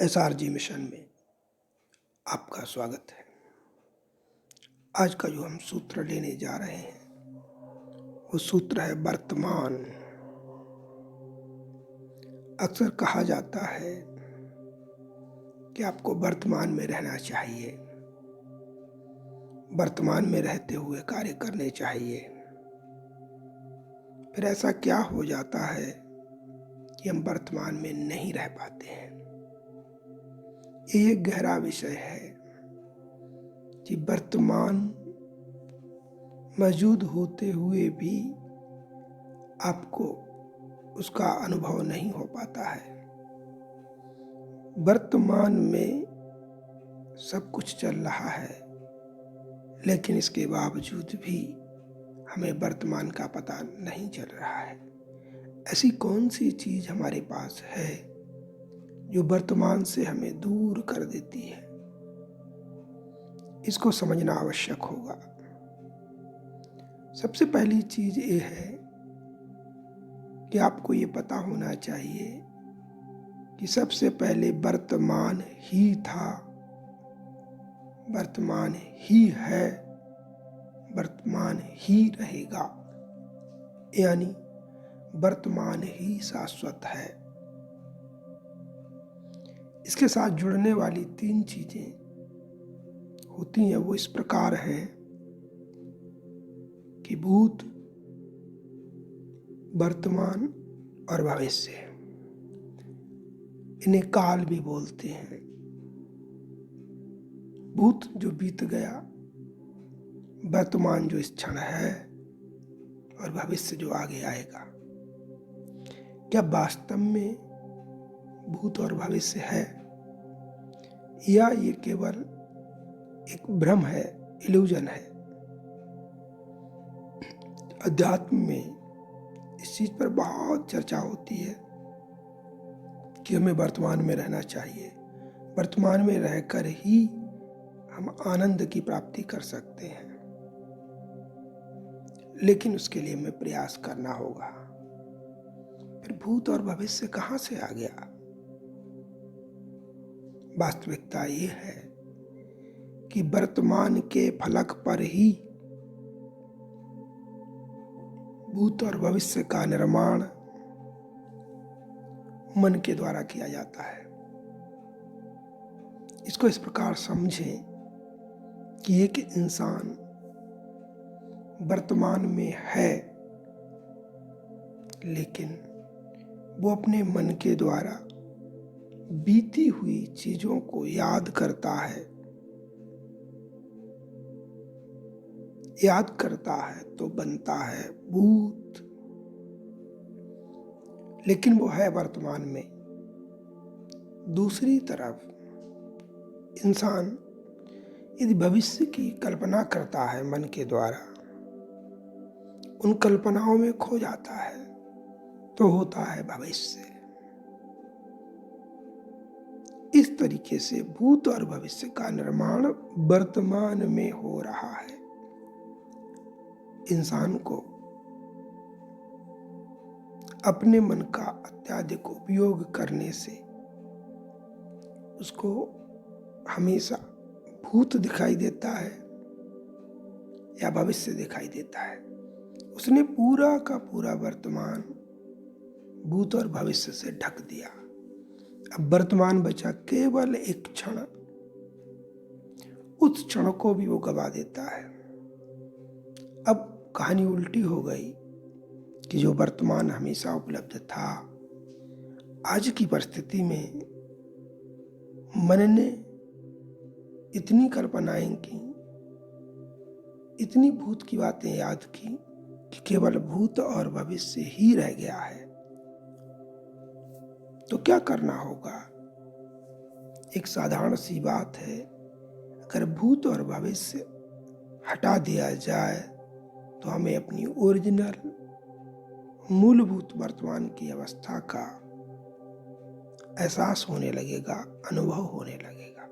SRG mission में आपका स्वागत है। आज का जो हम सूत्र लेने जा रहे हैं वो सूत्र है वर्तमान। अक्सर कहा जाता है कि आपको वर्तमान में रहना चाहिए, वर्तमान में रहते हुए कार्य करने चाहिए। फिर ऐसा क्या हो जाता है कि हम वर्तमान में नहीं रह पाते हैं। ये एक गहरा विषय है कि वर्तमान मौजूद होते हुए भी आपको उसका अनुभव नहीं हो पाता है। वर्तमान में सब कुछ चल रहा है, लेकिन इसके बावजूद भी हमें वर्तमान का पता नहीं चल रहा है। ऐसी कौन सी चीज हमारे पास है जो वर्तमान से हमें दूर कर देती है? इसको समझना आवश्यक होगा। सबसे पहली चीज ये है कि आपको ये पता होना चाहिए कि सबसे पहले वर्तमान ही था, वर्तमान ही है, वर्तमान ही रहेगा, यानी वर्तमान ही शाश्वत है। इसके साथ जुड़ने वाली तीन चीजें होती हैं, वो इस प्रकार हैं कि भूत, वर्तमान और भविष्य। इन्हें काल भी बोलते हैं। भूत जो बीत गया, वर्तमान जो इस क्षण है, और भविष्य जो आगे आएगा। क्या वास्तव में भूत और भविष्य है, या ये केवल एक भ्रम है, इल्यूजन है? अध्यात्म में इस चीज पर बहुत चर्चा होती है कि हमें वर्तमान में रहना चाहिए, वर्तमान में रहकर ही हम आनंद की प्राप्ति कर सकते हैं। लेकिन उसके लिए हमें प्रयास करना होगा। फिर भूत और भविष्य कहाँ से आ गया? वास्तविकता ये है कि वर्तमान के फलक पर ही भूत और भविष्य का निर्माण मन के द्वारा किया जाता है। इसको इस प्रकार समझें कि एक इंसान वर्तमान में है, लेकिन वो अपने मन के द्वारा बीती हुई चीजों को याद करता है। याद करता है तो बनता है भूत, लेकिन वो है वर्तमान में। दूसरी तरफ इंसान यदि भविष्य की कल्पना करता है मन के द्वारा, उन कल्पनाओं में खो जाता है, तो होता है भविष्य। इस तरीके से भूत और भविष्य का निर्माण वर्तमान में हो रहा है। इंसान को अपने मन का अत्यधिक उपयोग करने से उसको हमेशा भूत दिखाई देता है या भविष्य दिखाई देता है। उसने पूरा का पूरा वर्तमान भूत और भविष्य से ढक दिया। अब वर्तमान बचा केवल एक क्षण। उस क्षण को भी वो गवा देता है। अब कहानी उल्टी हो गई कि जो वर्तमान हमेशा उपलब्ध था, आज की परिस्थिति में मन ने इतनी कल्पनाएं की, इतनी भूत की बातें याद की कि केवल भूत और भविष्य ही रह गया है। तो क्या करना होगा? एक साधारण सी बात है, अगर भूत और भविष्य हटा दिया जाए तो हमें अपनी ओरिजिनल मूलभूत वर्तमान की अवस्था का एहसास होने लगेगा, अनुभव होने लगेगा।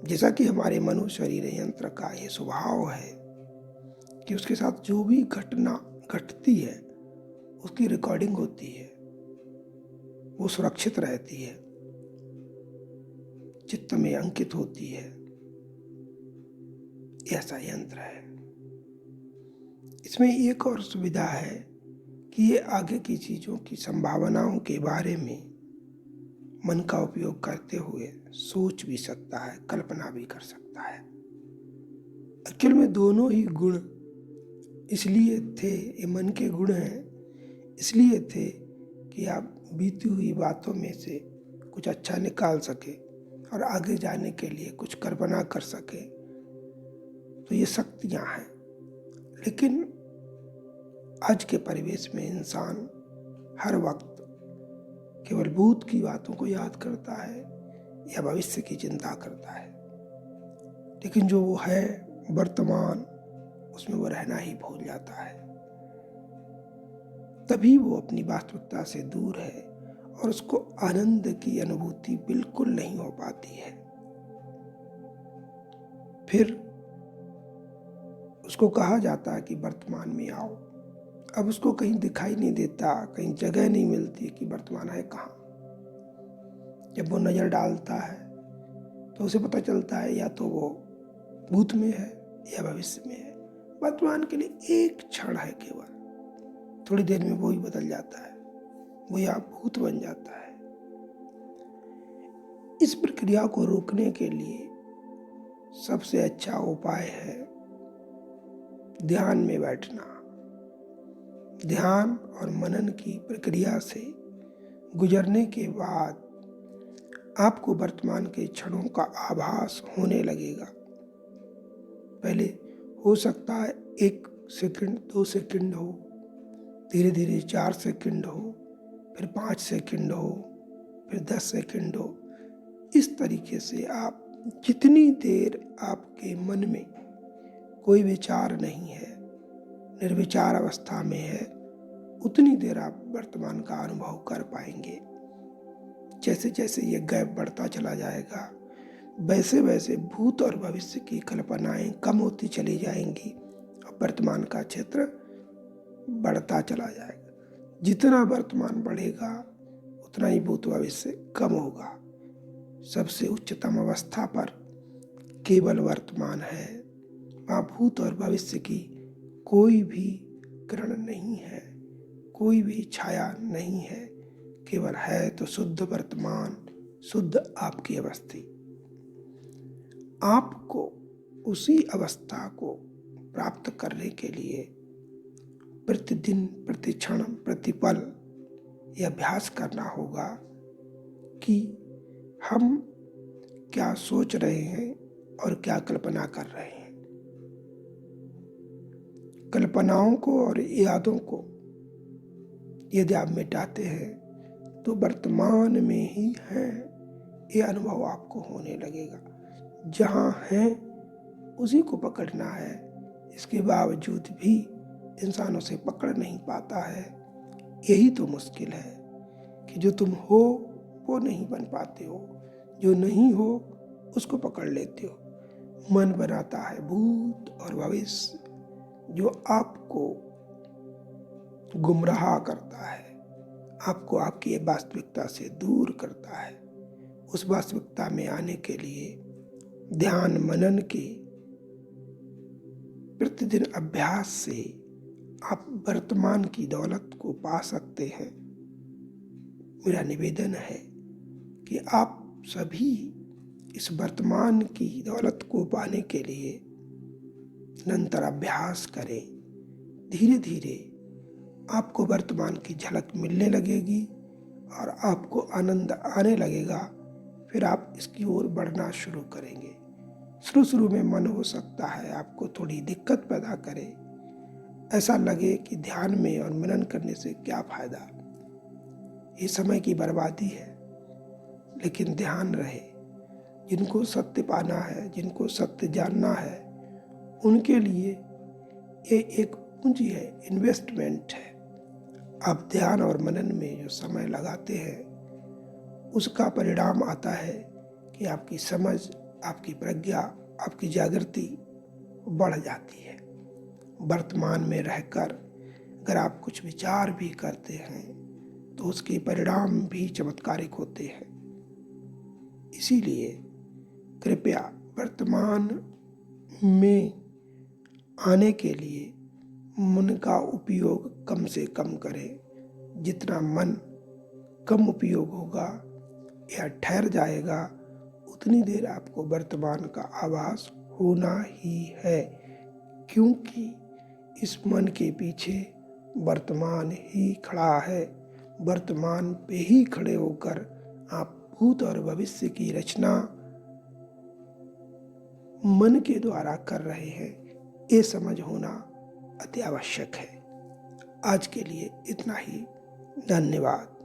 जैसा कि हमारे मनु शरीर यंत्र का ये स्वभाव है कि उसके साथ जो भी घटना घटती है उसकी रिकॉर्डिंग होती है। वो सुरक्षित रहती है, चित्त में अंकित होती है। ऐसा यंत्र है। इसमें एक और सुविधा है कि ये आगे की चीज़ों की संभावनाओं के बारे में मन का उपयोग करते हुए सोच भी सकता है, कल्पना भी कर सकता है। एक्चुअल में दोनों ही गुण इसलिए थे, ये मन के गुण हैं इसलिए थे कि आप बीती हुई बातों में से कुछ अच्छा निकाल सके और आगे जाने के लिए कुछ कल्पना कर सके। तो ये शक्तियाँ हैं। लेकिन आज के परिवेश में इंसान हर वक्त केवल भूत की बातों को याद करता है या भविष्य की चिंता करता है, लेकिन जो वो है वर्तमान, उसमें वो रहना ही भूल जाता है। तभी वो अपनी वास्तविकता से दूर है और उसको आनंद की अनुभूति बिल्कुल नहीं हो पाती है। फिर उसको कहा जाता है कि वर्तमान में आओ। अब उसको कहीं दिखाई नहीं देता, कहीं जगह नहीं मिलती कि वर्तमान है कहाँ। जब वो नज़र डालता है तो उसे पता चलता है या तो वो भूत में है या भविष्य में है। वर्तमान के लिए एक क्षण है केवल, थोड़ी देर में वो ही बदल जाता है, वो या भूत बन जाता है। इस प्रक्रिया को रोकने के लिए सबसे अच्छा उपाय है ध्यान में बैठना। ध्यान और मनन की प्रक्रिया से गुजरने के बाद आपको वर्तमान के क्षणों का आभास होने लगेगा। पहले हो सकता है 1 सेकंड, 2 सेकंड हो, धीरे धीरे 4 सेकंड हो, फिर 5 सेकंड हो, फिर 10 सेकंड हो। इस तरीके से आप जितनी देर आपके मन में कोई विचार नहीं है, निर्विचार अवस्था में है, उतनी देर आप वर्तमान का अनुभव कर पाएंगे। जैसे जैसे ये गैप बढ़ता चला जाएगा, वैसे वैसे भूत और भविष्य की कल्पनाएं कम होती चली जाएंगी और वर्तमान का क्षेत्र बढ़ता चला जाएगा। जितना वर्तमान बढ़ेगा उतना ही भूत भविष्य कम होगा। सबसे उच्चतम अवस्था पर केवल वर्तमान है। वहाँ भूत और भविष्य की कोई भी किरण नहीं है, कोई भी छाया नहीं है। केवल है तो शुद्ध वर्तमान, शुद्ध आपकी अवस्था। आपको उसी अवस्था को प्राप्त करने के लिए प्रतिदिन, प्रतिक्षण, प्रतिपल यह अभ्यास करना होगा कि हम क्या सोच रहे हैं और क्या कल्पना कर रहे हैं। कल्पनाओं को और यादों को यदि आप मिटाते हैं तो वर्तमान में ही है, ये अनुभव आपको होने लगेगा। जहाँ है उसी को पकड़ना है। इसके बावजूद भी इंसान उसे पकड़ नहीं पाता है। यही तो मुश्किल है कि जो तुम हो वो नहीं बन पाते हो, जो नहीं हो उसको पकड़ लेते हो। मन बनाता है भूत और भविष्य, जो आपको गुमराह करता है, आपको आपकी वास्तविकता से दूर करता है। उस वास्तविकता में आने के लिए ध्यान मनन के प्रतिदिन अभ्यास से आप वर्तमान की दौलत को पा सकते हैं। मेरा निवेदन है कि आप सभी इस वर्तमान की दौलत को पाने के लिए निरंतर अभ्यास करें। धीरे धीरे आपको वर्तमान की झलक मिलने लगेगी और आपको आनंद आने लगेगा। फिर आप इसकी ओर बढ़ना शुरू करेंगे। शुरू में मन हो सकता है आपको थोड़ी दिक्कत पैदा करे, ऐसा लगे कि ध्यान में और मनन करने से क्या फायदा, ये समय की बर्बादी है। लेकिन ध्यान रहे, जिनको सत्य पाना है, जिनको सत्य जानना है, उनके लिए ये एक पूंजी है, इन्वेस्टमेंट है। आप ध्यान और मनन में जो समय लगाते हैं उसका परिणाम आता है कि आपकी समझ, आपकी प्रज्ञा, आपकी जागृति बढ़ जाती है। वर्तमान में रहकर अगर आप कुछ विचार भी करते हैं तो उसके परिणाम भी चमत्कारिक होते हैं। इसीलिए कृपया वर्तमान में आने के लिए मन का उपयोग कम से कम करें। जितना मन कम उपयोग होगा या ठहर जाएगा, उतनी देर आपको वर्तमान का आभास होना ही है, क्योंकि इस मन के पीछे वर्तमान ही खड़ा है। वर्तमान पे ही खड़े होकर आप भूत और भविष्य की रचना मन के द्वारा कर रहे हैं, ये समझ होना अति आवश्यक है। आज के लिए इतना ही। धन्यवाद।